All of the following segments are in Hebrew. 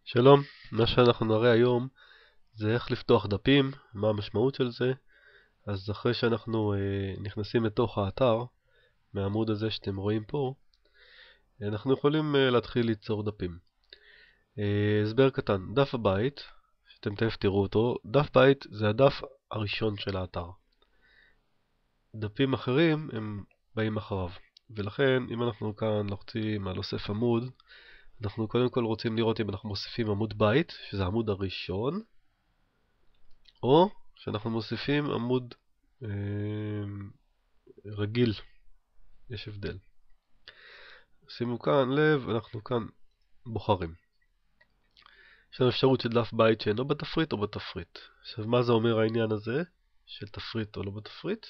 שלום, מה שאנחנו נראה היום זה איך לפתוח דפים, מה המשמעות של זה. אז אחרי שאנחנו נכנסים לתוך האתר, מהעמוד הזה שאתם רואים פה, אנחנו יכולים להתחיל ליצור דפים. הסבר קטן, דף הבית, שאתם תכף תראו אותו, דף בית זה הדף הראשון של האתר. דפים אחרים הם באים אחריו, ולכן אם אנחנו כאן לוחצים על אוסף עמוד, אנחנו קודם כל רוצים לראות אם אנחנו מוסיפים עמוד בית, שזה העמוד הראשון, או שאנחנו מוסיפים עמוד רגיל. יש הבדל. שימו כאן לב, אנחנו כאן בוחרים. יש לנו אפשרות של דף בית שאינו בתפריט או בתפריט. עכשיו, מה זה אומר העניין הזה של תפריט או לא בתפריט?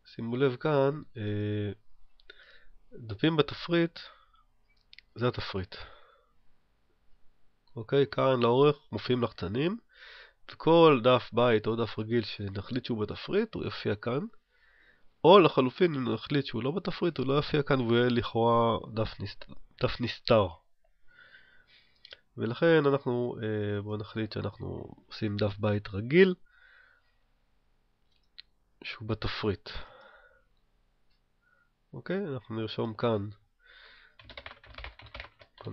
שימו לב כאן, דפים בתפריט זה התפריט. אוקיי, כאן לאורך מופיעים לחצנים, וכל דף בית או דף רגיל שנחליט שהוא בתפריט הוא יופיע כאן. או לחלופין, אם נחליט שהוא לא בתפריט, הוא לא יופיע כאן והוא יהיה לכאורה דף נסתר. ולכן אנחנו, בואו נחליט שאנחנו עושים דף בית רגיל שהוא בתפריט. אוקיי, אנחנו נרשום כאן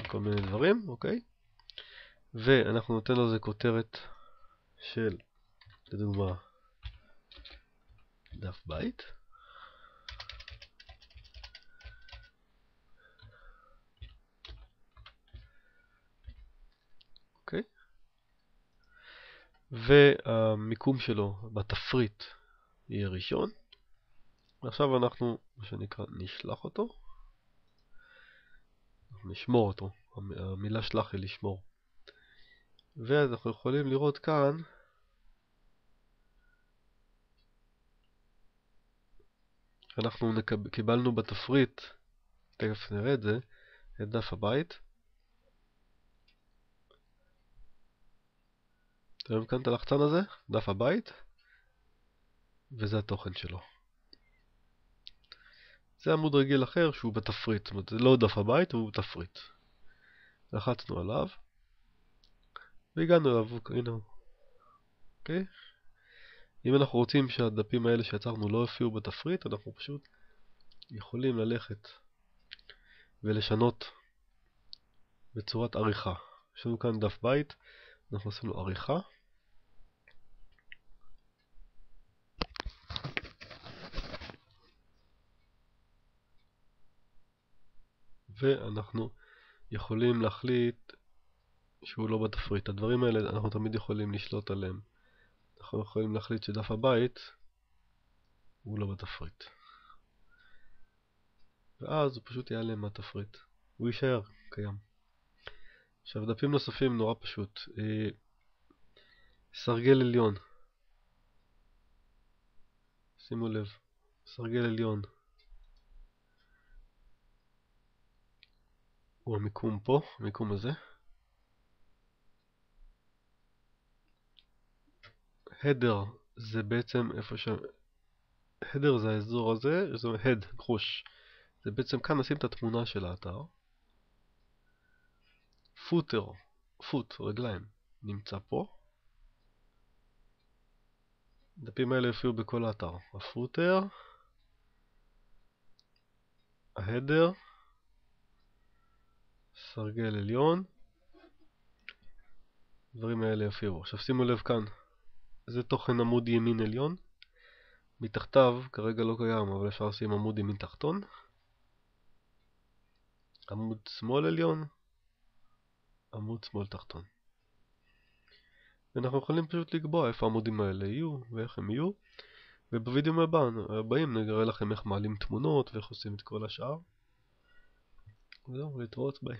כל מיני דברים, אוקיי? ואנחנו נותן לזה כותרת של, לדוגמה, דף בית. אוקיי? והמיקום שלו בתפריט יהיה ראשון. ועכשיו אנחנו, מה שנקרא, נשלח אותו. נשמור אותו. המילה שלח היא לשמור. ואז אנחנו יכולים לראות כאן אנחנו קיבלנו בתפריט, תכף נראה את זה, את דף הבית. אתם רואים כאן את הלחצן הזה, דף הבית, וזה התוכן שלו. זה עמוד רגיל אחר שהוא בתפריט, זאת אומרת זה לא דף הבית, הוא בתפריט. לחצנו עליו, והגענו אליו, הנה הוא. אוקיי? אם אנחנו רוצים שהדפים האלה שיצרנו לא יופיעו בתפריט, אנחנו פשוט יכולים ללכת ולשנות בצורת עריכה. יש לנו כאן דף בית, אנחנו עושים לו עריכה. ואנחנו יכולים להחליט שהוא לא בתפריט. הדברים האלה אנחנו תמיד יכולים לשלוט עליהם. אנחנו יכולים להחליט שדף הבית הוא לא בתפריט. ואז הוא פשוט ייעלם מהתפריט. הוא יישאר קיים. עכשיו דפים נוספים נורא פשוט. סרגל עליון. שימו לב. סרגל עליון. הוא המיקום פה, המיקום הזה. הדר זה בעצם איפה ש... הדר זה האזור הזה, זה הד, גרוש. זה בעצם כאן נשים את התמונה של האתר. פוטר, פוט, רגליים, נמצא פה. הדפים האלה יופיעו בכל האתר. הפוטר, ההדר, סרגל עליון, הדברים האלה יופיעו. עכשיו שימו לב כאן, זה תוכן עמוד ימין עליון. מתחתיו, כרגע לא קיים, אבל אפשר לשים עמוד ימין תחתון. עמוד שמאל עליון, עמוד שמאל תחתון. ואנחנו יכולים פשוט לקבוע איפה העמודים האלה יהיו ואיך הם יהיו. ובווידאו הבאים נראה לכם איך מעלים תמונות ואיך עושים את כל השאר. וזהו, להתראות, ביי.